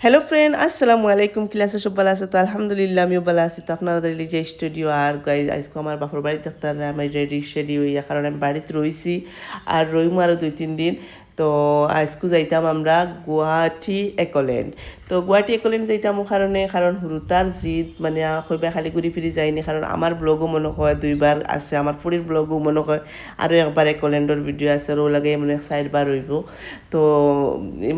Hello friend, আসসালামু আলাইকুম। কি আছে? সব ভালো আছে তো? আলহামদুলিল্লাহ, আমিও ভালো আছি। তো আপনারা দেখলি যে স্টুডিও আর গাইজ আজকে আমার বাপর বাড়িতে আপনারা আমি রেডি শেডি হইয়া, কারণ আমি বাড়িতে রইছি আর রইমু আরও 2-3 দিন। তো আজকু যাইতাম আমরা গুয়াহাটি একল্যান্ড। তো গুয়াহাটি একল্যান্ড যাইতাম কারণ হুরুতার জিদ মানে কইবা খালি ঘুরি ফিরি যায়নি, কারণ আমার ব্লগও মনে হয় 2বার আছে, আমার ফুরির ব্লগও মনে হয় আরও একবার একল্যান্ডের ভিডিও আছে, আর ও লাগে মানে 4বার হইব। তো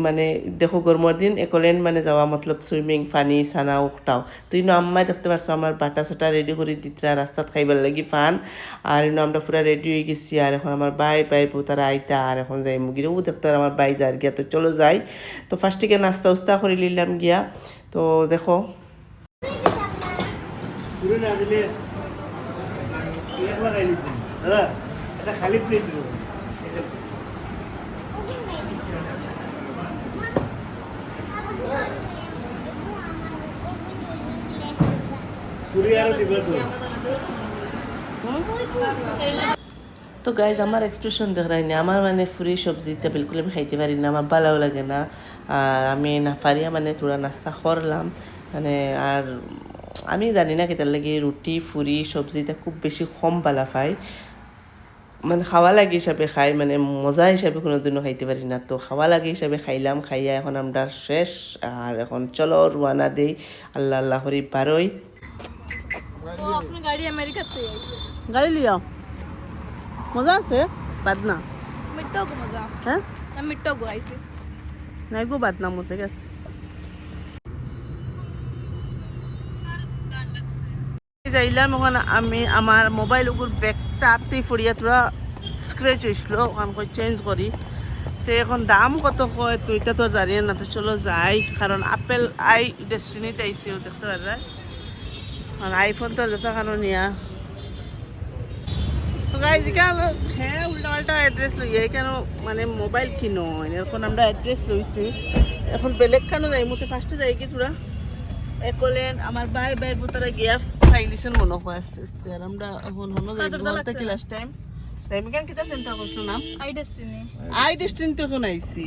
মানে দেখো গরমের দিন একল্যান্ড মানে যাওয়া মতলব সুইমিং ফানি সানা উঠটাও। তো ইনো আম্মাই দেখতে পারছো আমার বাটা সাটা রেডি করে দিতরা রাস্তাত খাইবার লাগি ফান। আর ইনো আমরা পুরা রেডি হয়ে গেছি, আর এখন আমার বাইর বউ তারা আইতা, আর এখন যাই মুগিরে ও দেখতে আমার বাই যার গিয়া। তো চলো যাই। তো ফার্স্ট থেকে নাস্তা উস্তা করে নিলাম গিয়া। তো দেখো খালি প্লেট তো গাইজ আমার এক্সপ্রেশন দেখ রাইনি, আমার মানে ফুরি সবজিটা বিলকুল আমি খাইতে পারি না, আমার ভালোও লাগে না। আর আমি না পারিয়া মানে থোড়া নাস্তা করলাম মানে। আর আমি জানি না কেতার লাগে রুটি ফুরি সবজিটা খুব বেশি কম বালা পাই, মানে খাওয়া লাগে হিসাবে খাই, মানে মজা হিসাবে কোনোদিনও খাইতে পারি না। তো খাওয়া লাগে হিসাবে খাইলাম, খাইয়া এখন আমরা শেষ। আর এখন চলো রওনা দেই, আল্লাহ আল্লাহ হরি বারোই। अपनी गाड़ी अमेरिका से आई গাড়ি লিও, মজা আছে বাদ না। मिट्टो को मजा হ্যাঁ हम मिट्टो को आई थी নাই গো বাদ না মতে গেছে। যাইলাম ওখানে, আমি আমার মোবাইল উপর ব্যাগটা আত্মেই ফড়িয়া তোরা স্ক্রেচ হয়েছিল, ওখান করে চেঞ্জ করি। তো এখন দাম কত কয় তো এটা তো জানি না। তো চলো যাই, কারণ আপেল আই ডেস্টিনিতে আইসিও দেখতে পারবে। আর আইফোন তো দেখা কারণ নিয়া তো গাইজ হ্যাঁ উল্টা পাল্টা অ্যাড্রেস লইয়া কেন মানে মোবাইল কিনো এখন আমরা অ্যাড্রেস লইছি। এখন বেলেগ খানো যাই মতে ফার্স্টে যাই কি তোরা একলেন আমার বাইর বোতারা গিয়া ফাইলিশন মনে হয় আস্তে আস্তে। আর আমরা এখন হনো যাই বলতে কি লাস্ট টাইম টাইম কেন কিতা সেন্টার করছিল নাম আই ডেস্টিনি তো এখন আইছি।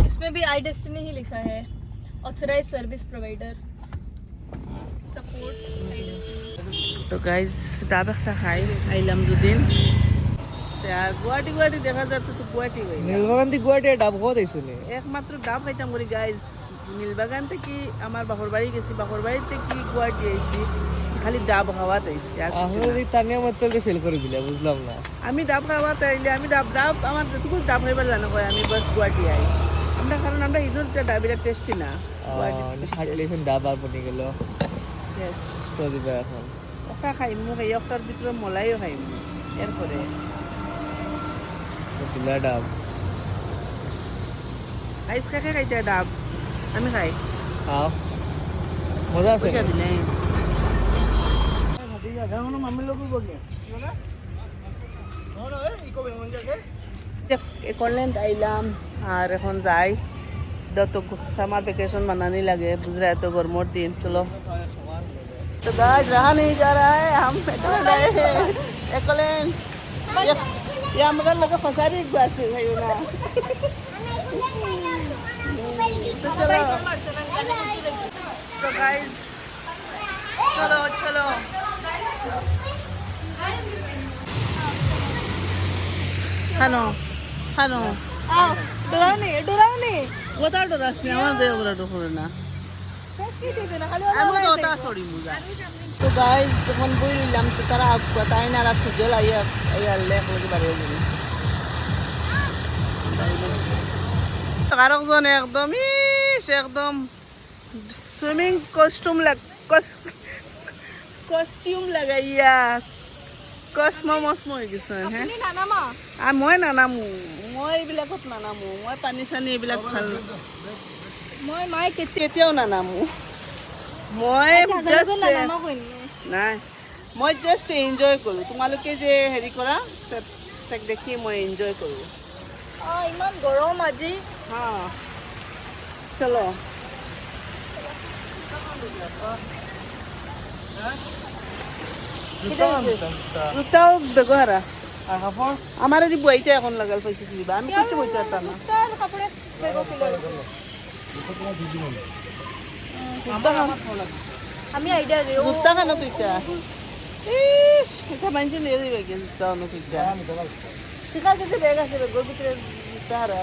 इसमें भी आई डेस्टिनी ही लिखा है authorise service provider support I destiny. তো গাইজ ডাব একটা খাই আইলাম দুদিন। আর গুয়াহাটি দেখা যাচ্ছে তো গুয়াহাটি হয়ে নীলবাগান থেকে গুয়াহাটি ডাব খাওয়া দেখছিলে একমাত্র ডাব খাইতাম করি গাইজ। নীলবাগান থেকে আমার বাপর বাড়ি গেছি, বাপর বাড়ি থেকে গুয়াহাটি আইছি, খালি ডাব খাওয়াত আইছি। আর কিছু আসলে না। এই তানিয়া মাত্রকে ফেল করে দিলে বুঝলাম না আমি ডাব খাওয়াতে আইলে আমি ডাব আমার যেটুকু ডাব খাইবার জানো কয় আমি বাস গুয়াহাটি আই আমরা, কারণ আমরা ইঁদুর ডাবিটা টেস্টি না। থাকলে এখন ডাব আর বনে গেল Yes. তো দিবা এখন একটা খাইমু, খাই একটার ভিতরে মলাইও খাইমু। এরপরে দিলা ডাব আইস কাকে খাইতে ডাব আমি খাই খাও মজা আছে পয়সা দিলে করলেন আইলাম। আর এখন যাই যত সামার ভ্যাकेशन मनाने लगे, बुझ रहा है तो गर्मोर दिन। चलो तो गाइस रहा नहीं जा रहा है, हम पेट्रोल रहे हैं एकलैंड। ये मगर लगा फसारी एक बार से है ना। तो चलो तो गाइस चलो चलो खानो खानो आओ डरावनी ওটা ডরাস না, আমার দেহ ওরা ডরে না, আমি তো ওটা ছড়ি মুজা। তো গাইস যখন বই নিলাম তো তারা তাই না আর সুজল আইয়া লেখ লাগে বাড়িয়ে যাবে। আরেকজন একদম একদম সুইমিং কস্টিউম লাগাইয়া কসমমসমো হৈ গৈছে। হ্যাঁ আর মই নানামো, মই এইবিলাকত নানামো, মই পানী চানী এইবিলাক ভাল মই মাই কেতিয়াও নানামো। মই জাষ্ট নাই, মই জাষ্ট এনজয় কৰোঁ। তোমালোকে যে হেৰি কৰা তাক দেখি মই এনজয় কৰোঁ। ইমান গৰম আজি। হা চলো জোতাও ব্যৱহাৰ আমার এই বইটা এখন লাগাল পাইছি দিবা আমি কিছু বইতে পারতাম না তার কাপড়ে বেগো কিলো আমি আইডিয়া দিও জুতা কেন তুইটা ইস এটা মাইনছে নিয়ে দিবে কি জুতা অন্য তুইটা ঠিক আছে যে ব্যাগ আছে বেগোর ভিতরে জুতা হারা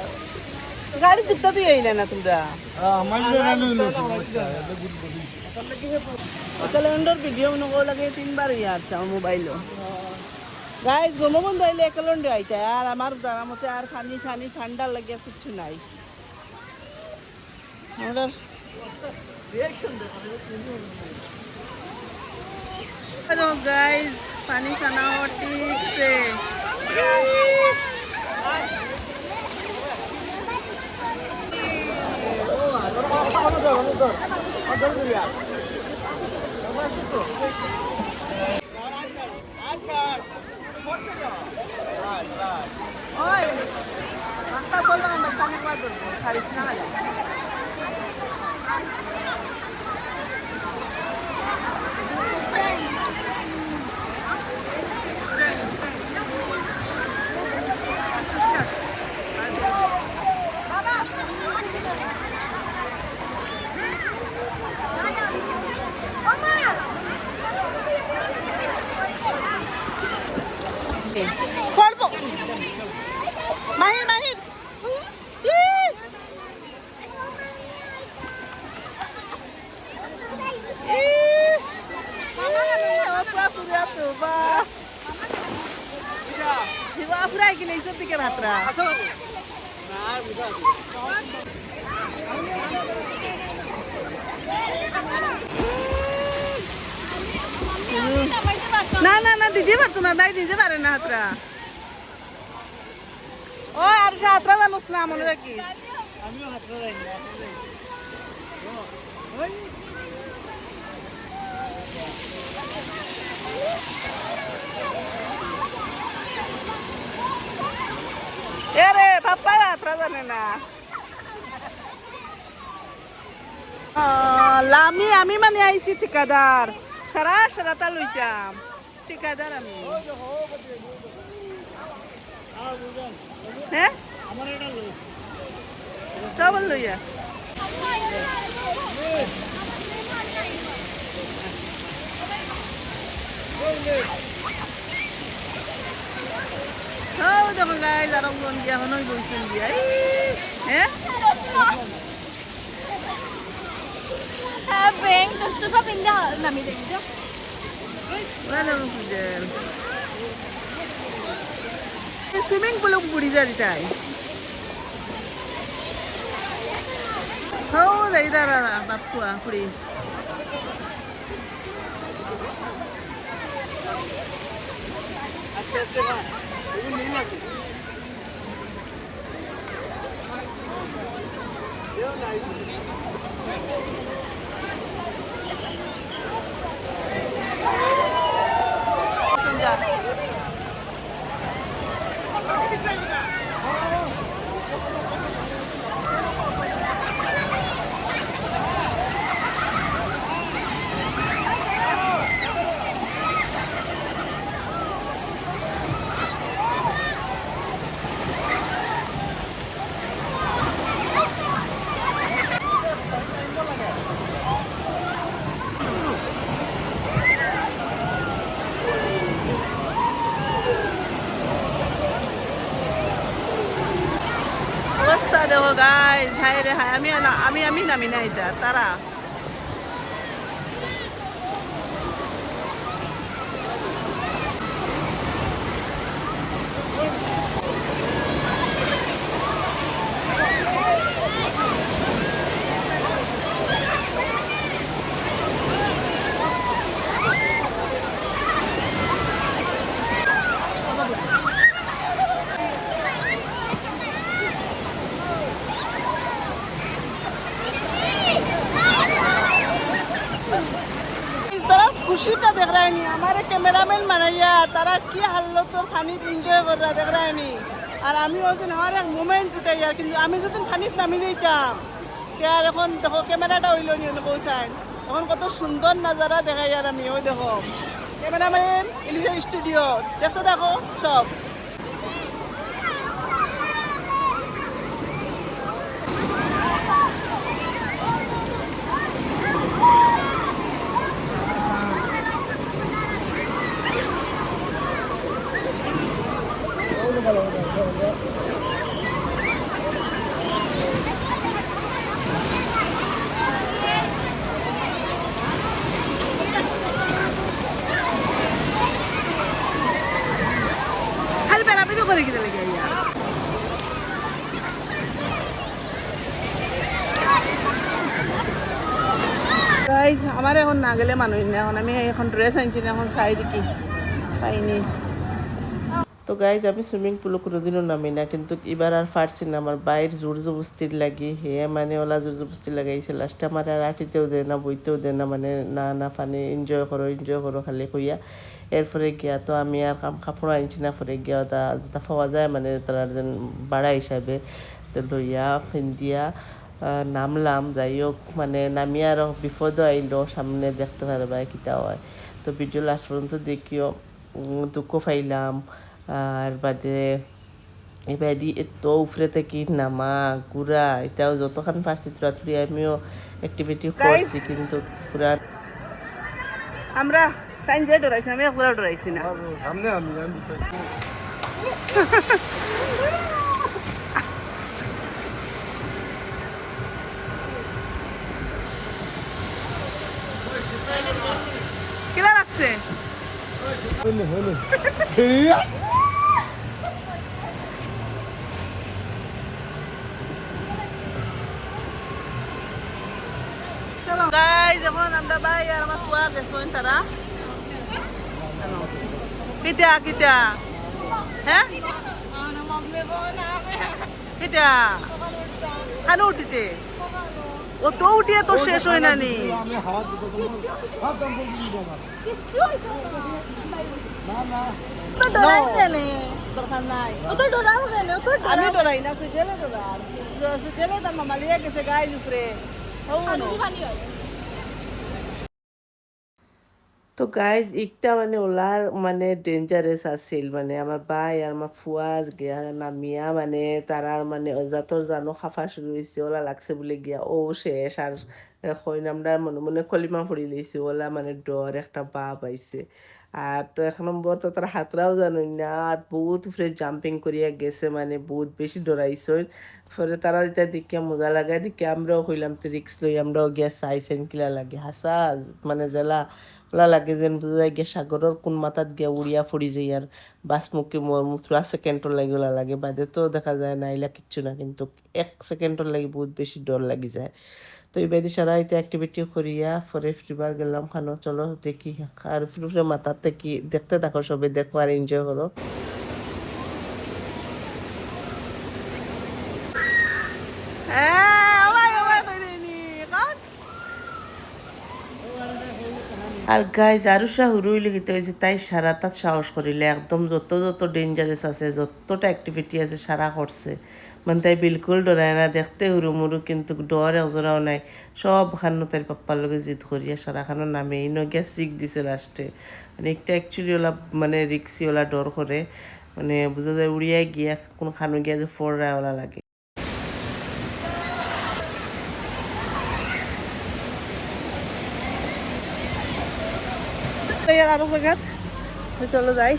গাড়ি জুতা তুই আইলে না তোমরা ক্যালেন্ডার ভিডিও নকো লাগে 3 বার ইয়ার চাও মোবাইল গাইস গমো বন্ধ আইলে ক্যালেন্ডার আইতা আর আমার জানা মতে আর খানি ছানি ঠান্ডা লাগে কিছু নাই আমরা রিঅ্যাকশন দেখো हेलो गाइस पानी खाना हो ठीक से মাহির মাহির ইস আপা পুরা তোবা দিবা পুরা কি নেই সব দিকে ভাতরা না না না দিদি পারতো না তাই দিতে পারে না হাতরা ও আর হাতরা জানোস না মনে রাখিস এ রে পাপ্পা হাতরা জানে না লামি আমি মানে আইছি ঠিকাদার সারা সারাটা লইতাম ঠিকাদার আমি হ্যাঁ সব লইয়া দেখো গাই লারঙ্গন দিয়া হনই বলছেন দিয়া হ্যাঁ ব্যাংক তো সব ইন্দা নামি দেই তো সুইমিং পুল বুড়ি যাই তাই হও যাই দাঁড়া বাপুয়া পুরি দেখো গাইস হাই রে হাই আমি নামি না এটা তারা खुशी का देख रहा है नहीं हमारे कैमरामैन मानाइया तारा की हालत और खानी एंजॉय कर रहा देख रहा है नहीं और আমি ওই দিন আমার এক মোমেন্ট উঠাই আর কিন্তু আমি যদি খানিত নামি দিতাম আর এখন দেখো ক্যামেরাটা হইল নি পৌঁছায় এখন কত সুন্দর নাজারা দেখাই আর আমি ওই দেখো ক্যামেরাম্যান ইলিশা স্টুডিও দেখতে দেখো সব গাইজ আমার এখন না গেলে মানুষ না, এখন আমি এখন ড্রেস আনছি না, এখন চাই দেখি পাইনি। তো গাইজ আমি সুইমিং পুলে কোনোদিনও নামি না, কিন্তু এবার আর পারছি না, আমার বাইর জোর জবস্তির লাগি হে মানে ওলা জোর জবস্তি লাগাইছে, লাস্টে আমার আর আটিতেও দেয় না, বইতেও দেয় না, মানে না না পানি এনজয় করো খালি কইয়া। এরপরে গিয়া তো আমি আর কাপড় আনছি না, পরে গিয়া যেটা পাওয়া যায় মানে তারা যেন ভাড়া হিসাবে তো লইয়া ফিন্দিয়া নামলাম। যাই হোক মানে নামিয়ে আরও বিপদও আইলো, সামনে দেখতে পারবা কিতা হয়। তো ভিডিও লাস্ট পর্যন্ত দেখিও, দুঃখ পাইলাম। আর বাদে এবার এত উপরে থেকে নামা ঘুরা এটাও যতক্ষণ পারছি তুরাতুরি আমিও অ্যাক্টিভিটি করছি, কিন্তু পুরা আমরা টাইম যে ডরাইছি, আমি একবার ডরাইছি না। সামনে আমি কিলা লাগছে? গাইজ এখন আমরা ভাই আর আমার ফুয়া গেছেন তারা কিটা কিটা হ্যাঁ কিটা আনো উঠিতে ও তো উঠিয়ে তো শেষ হয় না নি। আমি ডরাই না, সুজেলে ডরার, সুজেলে তার মামা লিয়ে গেছে গাইজ উপরে। তো গাইজ একটা মানে ওলার মানে ডেঞ্জারাস আছিল, মানে আমার ভাই আর আমার ফুয়া গিয়া নামিয়া মানে তারার মানে অজাতর জানো খাফা শুরু হয়েছে, ওলা লাগছে বলে গিয়া ও শেষ। আর কইন আমরা মনে মনে কলিমা পড়ি লইছি, ওলা মানে ডর একটা ভাব আইছে। আর তো এক নম্বর তো তার হাতরাও জানোই না, আর বহুত উপরে জাম্পিং করিয়া গেছে, মানে বহুত বেশি ডরাইছে। পরে তারা যেটা দেখিয়া মজা লাগায় দেখি আমরাও হইলাম তো রিক্স লই, আমরাও গিয়া চাইছেন কিলা লাগে হাসা মানে জেলা ওলা লাগে যেন বোঝা যায় গিয়া সাগরের কোন মাথাত গিয়া উড়িয়া ফুড়ি যাই। আর বাসমুখী মুত্রা সেকেন্ডর লাগে ওলা লাগে, বাদে তো দেখা যায় না এলা কিচ্ছু না, কিন্তু 1 সেকেন্ডর লাগে বহুত বেশি ডর লাগি যায়। তো এই বাইরে সারা এটা অ্যাক্টিভিটি করিয়া পরে ফ্রিবার গেলাম খানো, চলো দেখি আর ফিরে মাথার থেকে দেখতে থাকো, সবাই দেখো আর এনজয় করো। আর গাইজ আরো শাহুরু হইলে গীতে হয়েছে তাই সারা তাত সাহস করিলে একদম যত যত ডেঞ্জারাস আছে, যতটা অ্যাক্টিভিটি আছে সারা করছে, মানে তাই বিলকুল ডরায় না, দেখতে হুরুমুরু কিন্তু ডর এজরাও নাই। সব খানো তার পাপ্পার লগে জিদ করিয়া সারা খানো নামে ইনো গিয়া শিখ দিছে লাস্টে। মানে একটা অ্যাকচুয়ালি ওলা মানে রিক্সি ওলা ডর করে, মানে বোঝা যায় উড়িয়া গিয়া কোনো খানো গিয়া যে ফোড়া ওলা লাগে। আরো জায়গাত চলো যাই।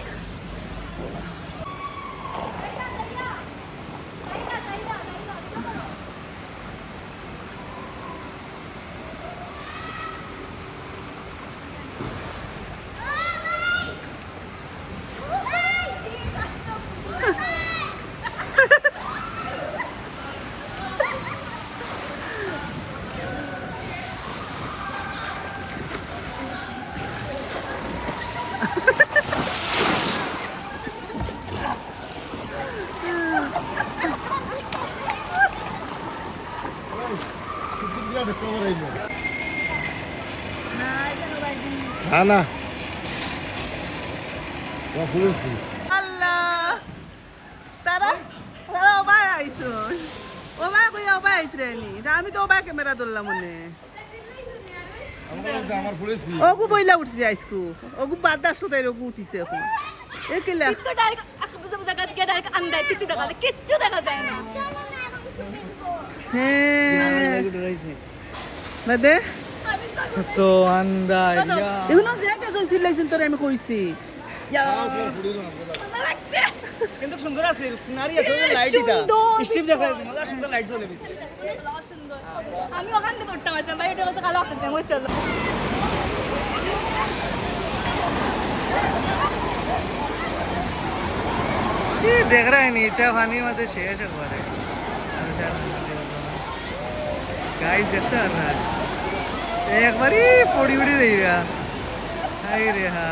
না না ফুলেছি আল্লাহ তারা তারা ওবাই আইছো, ওবাই কইয়া ওবাই আইতরে নি, আমি তো ওবাই ক্যামেরা ধরলাম মনে। আমার ফুলেছি ওগু বইলা উঠছে আইসকু, ওগু বাদার সুতাই ওগু উঠিছে এখন এ কিলা তো ডাইরেক্ট বুঝা বুঝা গাত গিয়ে ডাইরেক্ট আন্দায় কিচ্ছু দেখা যায় না। হ্যাঁ বাদে তো আন্দা ইয়া এগুলো জায়গা জইছিল লাইছেন তোরে আমি কইছি। কিন্তু সুন্দর আছে, সিনারি আছে, লাইট দিতা স্টিপ দেখা যায়, মজা সুন্দর লাইট জ্বলে ভিতরে। আমি ওখান থেকে পড়তাম আসলাম ভাই, এটা কথা কালো হাতে আমার চলো। ये देख रहा है नहीं त्या पानी मध्ये शेष अखबार है गाइस देखते आ रहा है একবারই পড়ি উড়ি দেইরা হাই রে হা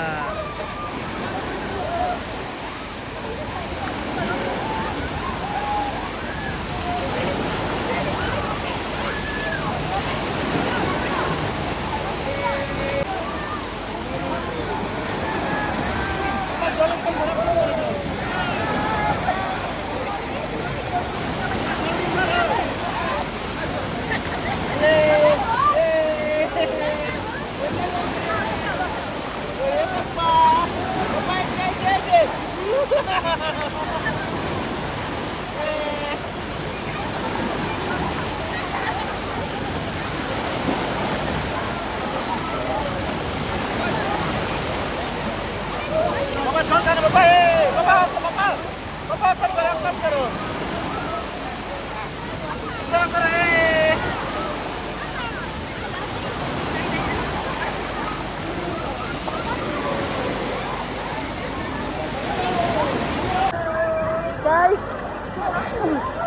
Guys,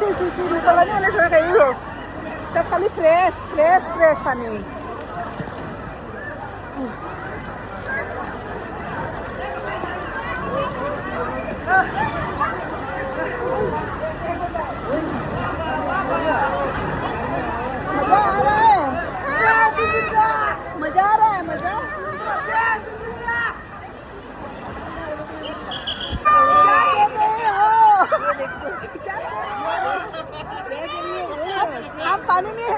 sí, me está bañando en ese río. Está cali fresh, Fanny. मजा आ रहा है मजा आप पानी में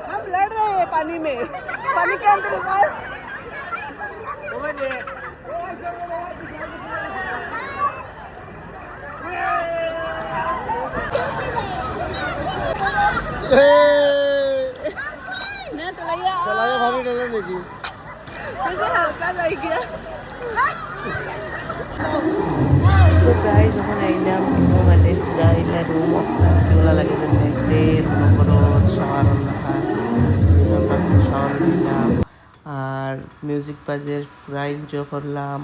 हम लड़ रहे हैं पानी में पानी के अंदर मैं तो लगा চলায় ভাবি ডলে নাকি मुझे हल्का लग गया তো গাই যখন আইলাম মানে পুরা আইলা রুম আপনার কেওলা লাগে যে দেখতে নগরত শহর শহর দিলাম আর মিউজিক বাজের পুরা এনজয় করলাম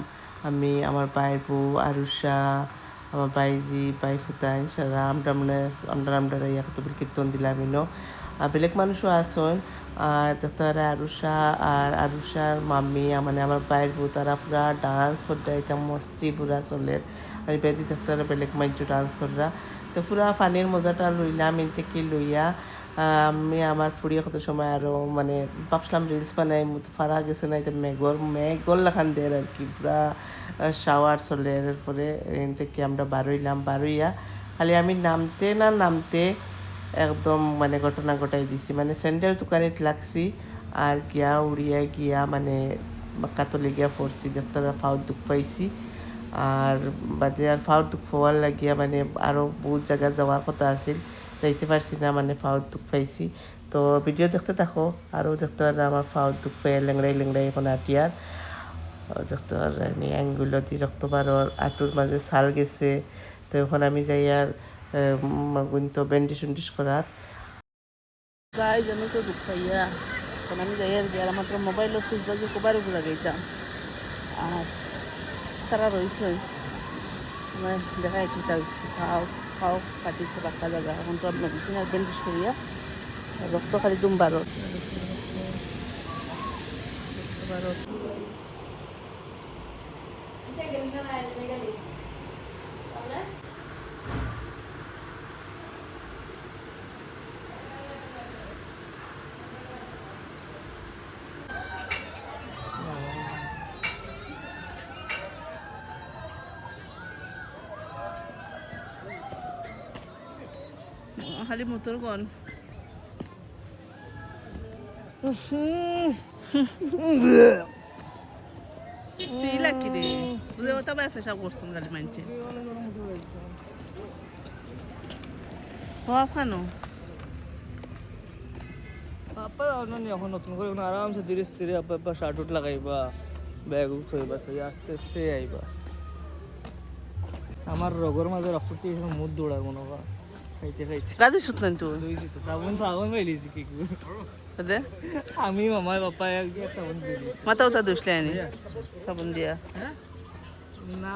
আমি আমার ভাইয়ের বউ আরুষা আমার বাইজি বাই ফুতাইন সারা আমরা ইয়াক তবিল কীর্তন দিলাম ইনো আর বেলেগ মানুষও আসন আর তারা আরুষার মাম্মি মানে আমার ভাইয়ের বউ তারা পুরা ডান্স করতে এটা মস্তি পুরা চলে আর বেদি তারা বেলেগ মানুষ ডান্স করা তো পুরা পানির মজাটা লইলাম এতে কি লইয়া আমি আমার ফুরিয়ে কত সময় আরও মানে ভাবছিলাম রিলস বানাই মতো ফারা গেছে না এটা মেঘর লাখান দেয় আর কি পুরা শাওয়ার চলে এরপরে এখান থেকে আমরা বারোইয়া খালি আমি নামতে একদম মানে ঘটনা ঘটাই দিছি মানে স্যান্ডেল দোকানিত লাগছি আর উড়িয়া গিয়া মানে কাতলে গিয়া পড়ছি দেখতে ফাউত দুঃখ পাইছি আর বাদে আর ফাউত দুঃখ পাওয়ার লাগিয়া মানে আরও বহুত জায়গা যাওয়ার কথা আছিল যাইতে পারছি না মানে ফাউত দুঃখ পাইছি তো ভিডিও দেখতে থাকো আরও দেখতে পারে আমার ফাউত দুঃখ পাই লেংড়াই এখন আটিয়ার দেখতে পারে অ্যাঙ্গুলো দিয়ে রক্ত বারোর আঁটুর মাঝে ছাল গেছে তো এখন আমি যাই আর তো ব্যান্ডিশ করার গাইজ আমি তো দুঃখ পাইয়া কারণ আমি যাই আর গিয়ে মাত্র মোবাইলের সুইচ বাজে কোবারে ঘুরা গেছিলাম আর তারা রয়েছে মানে দেখা একটু খাও কাটিছে পাক্কা জায়গা এখন তো মেডিসিন আর ব্যান্ডেজ করিয়া রক্ত খালি দুম বারো খালি মোটর কোন সিলা কি রে বুঝে ওটা বাই ফেসা করছুন গালি মানছে হওয়া খানো আপা এখন নতুন করে আরামসে ধীরে স্থিরে আপা শার্ট উট লাগাইবা ব্যাগ থইবা আস্তে আস্তে আইবা আমার রগর মাঝে রক্ত মুখ দৌড়ার মনে হয় খাইতে গাজু সুতলেন তো লইছি তো সাবুন পাইলিছি কি আদে আমি মামা বাপা এক সাবুন দিয়েছি মাথা উতা দুসলে আনি সাবুন দিয়া না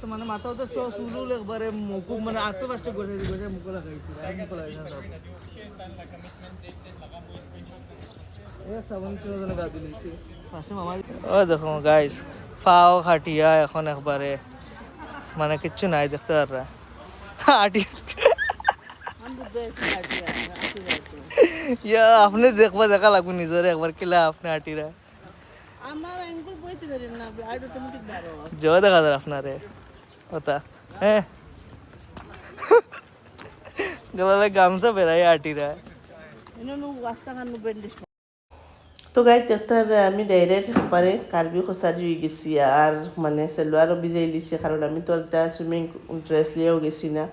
তো মানে মাথাও তো সস উলুল একবারে মুখ মানে আতো পাঁচটা করে করে মুখ লাগাইছি আর মুখ লাগাইছি সব ও দেখো গাইস ফাও খাটিয়া এখন একবারে মানে কিচ্ছু নাই দেখতে পাররা হাঁটি ইয়া আপনি দেখবা দেখা লাগবে নিজরে একবার কিলা আপনি হাঁটিরা আমার আঙ্গুল বইতে পারেন না আর অটোমেটিক বারো জো দেখা যায় আপনারে ওটা হ্যাঁ গলায় গামছা বেড়াই হাঁটিরা ইনো ওয়াস্তা কানো ব্যান্ডেজ তো গাই তেতার আমি ডাইরেক্ট একবারে কার্বি খসারি হয়ে গেছি আর মানে সেলোয়ারও ভিজাই লিছি কারণ আমি তো একটা সুইমিং ড্রেস লিয়েও গেছি না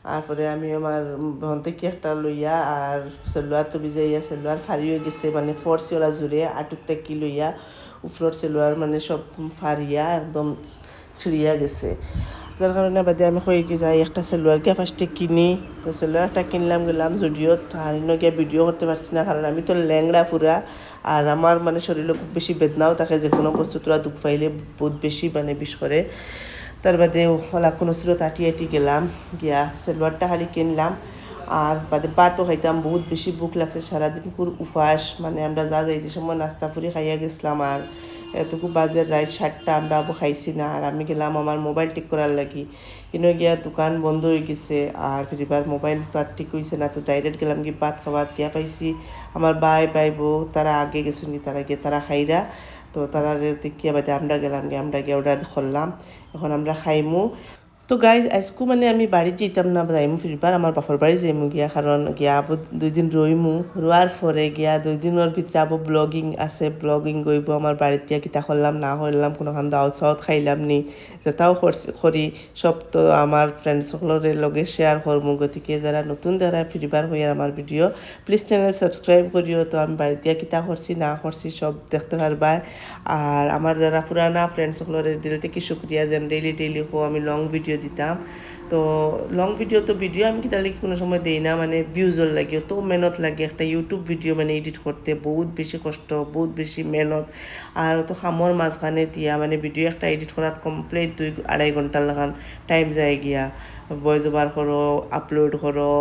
তারপরে আমি আমার বহন থেকে একটা লইয়া আর সেলোয়ার তো ভিজাইয়া সেলোয়ার ফারি হয়ে গেছে মানে ফোর্সি ওরা জুড়ে আটুর থেকে লইয়া উপরের সেলোয়ার মানে সব ফারিয়া একদম ছিঁড়িয়া গেছে যার কারণে বাদে আমি কই কি যাই একটা সেলোয়ার গিয়া ফার্স্টে কিনি তো সেলোয়ারটা কিনলাম গেলাম যদিও আর গিয়া ভিডিও করতে পারছি না কারণ আমি তো ল্যাংড়া পুরা আর আমার মানে শরীরে খুব বেশি বেদনাও থাকে যে কোনো বস্তু তোরা দুঃখ পাইলে বহুত বেশি মানে বিষ করে তার বাদে হলা কোনো স্রোত আটি গেলাম গিয়া সেলোয়ারটা খালি কিনলাম আর বাদে ভাতও খাইতাম বহুত বেশি ভুক লাগছে সারাদিন পুর উপাস মানে আমরা যা যাইতে সময় নাস্তা ফুরি খাইয়া গেছিলাম আর এতটুকু বাজে রাত 7টা আমরা আবু খাইছি না আর আমি গেলাম আমার মোবাইল ঠিক করার লাগি কিন্তু গিয়া দোকান বন্ধ হয়ে গেছে আর ফিরিবার মোবাইল তো আর ঠিক হয়েছে না তো ডাইরেক্ট গেলাম কি ভাত খাবার গিয়া পাইছি আমার ভাই বউ তারা আগে গেছেন কি তারা গিয়ে তারা খাইরা তো তারা দেখিয়া বাদে আমরা গেলাম গিয়ে আমরা গিয়ে অর্ডার করলাম এখন আমরা খাইমু তো গাইজ আজকু মানে আমি বাড়ি যেতাম না যাইমু ফিরবার আমার বাপর বাড়ি যাইমু গিয়া কারণ গিয়া আবু 2 দিন রইমু রোয়ার পরে গিয়া 2 দিনের ভিতরে আবু ব্লগিং আছে ব্লগিং গইব আমার বাড়িতে গিয়া কিতা করলাম না করলাম কোনোখান দাওয়াত সাওয়াত খাইলাম নি যেটাও করি সব তো আমার ফ্রেন্ড সকলের লগে শেয়ার করবো গতিকে যারা নতুন যারা ফিরবার হইয়ার আমার ভিডিও প্লিজ চ্যানেল সাবস্ক্রাইব করিও তো আমি বাড়িতে গিয়া কিতা করছি না করছি সব দেখতে পারবা আর আমার যারা পুরানা ফ্রেন্ড সকলের দিল থেকে শুক্রিয়া যেন ডেইলি আমি লং ভিডিও দিতাম তো লং ভিডিও আমি কিতা লাগি কোনো সময় দেই না মানে ভিউজর লাগে তো মেহনত লাগে একটা ইউটিউব ভিডিও মানে এডিট করতে বহুত বেশি কষ্ট বহুত বেশি মেহনত আর তো খামর মাঝখানে দিয়া মানে ভিডিও একটা এডিট করার কমপ্লিট 2-2.5 ঘন্টা লাগান টাইম যায় গিয়া ভয়েস ওভার করো আপলোড করো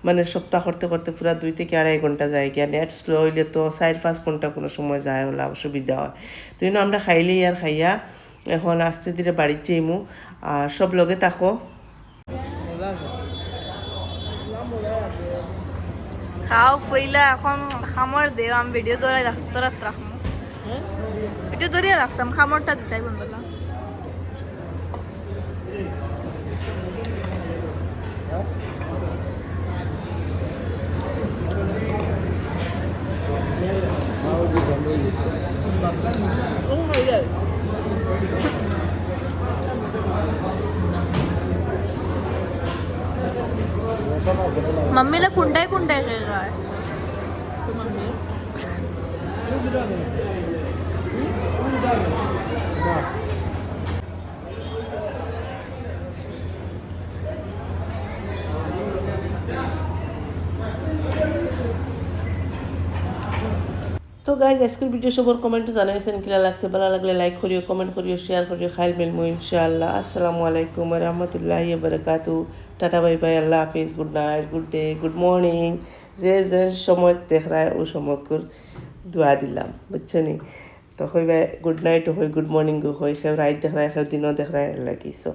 মানে সপ্তাহ করতে করতে পুরা 2 থেকে 2.5 ঘন্টা যায় গিয়া নেট স্লো হইলে তো 4-5 ঘন্টা কোনো সময় যায় হলে অসুবিধা হয় তো আমরা খাইলেই আর খাইয়া এখন আস্তে ধীরে বাড়ির যাইমু আর সব লগে থাকো খাও ফুইলা এখন খামর দেও আমি ভিডিও ধরে রাখতাম ভিডিও ধরিয়ে রাখতাম খামরটা দিতাই কোন বেলা मम्मीला कुंडाय काय তো গাইজ আজকের ভিডিও সবার কমেন্টে জানাইছেন কিলা লাগছে ভালো লাগলে লাইক করিও কমেন্ট করিও শেয়ার করিও খাইল মেলমু ইনশাআল্লাহ আসসালামু আলাইকুম ওয়া রাহমাতুল্লাহি ওয়া বারাকাতু টাটা বাই বাই আল্লাহ হাফিজ good night good day good morning যে সময় দেখ রা ও সময় করে দোয়া দিলাম বুঝছনি তো হইবা গুড নাইট হই গুড মর্নিং হই কেউ রাত দেখ রা কেউ দিনও দেখ রা লাগি সো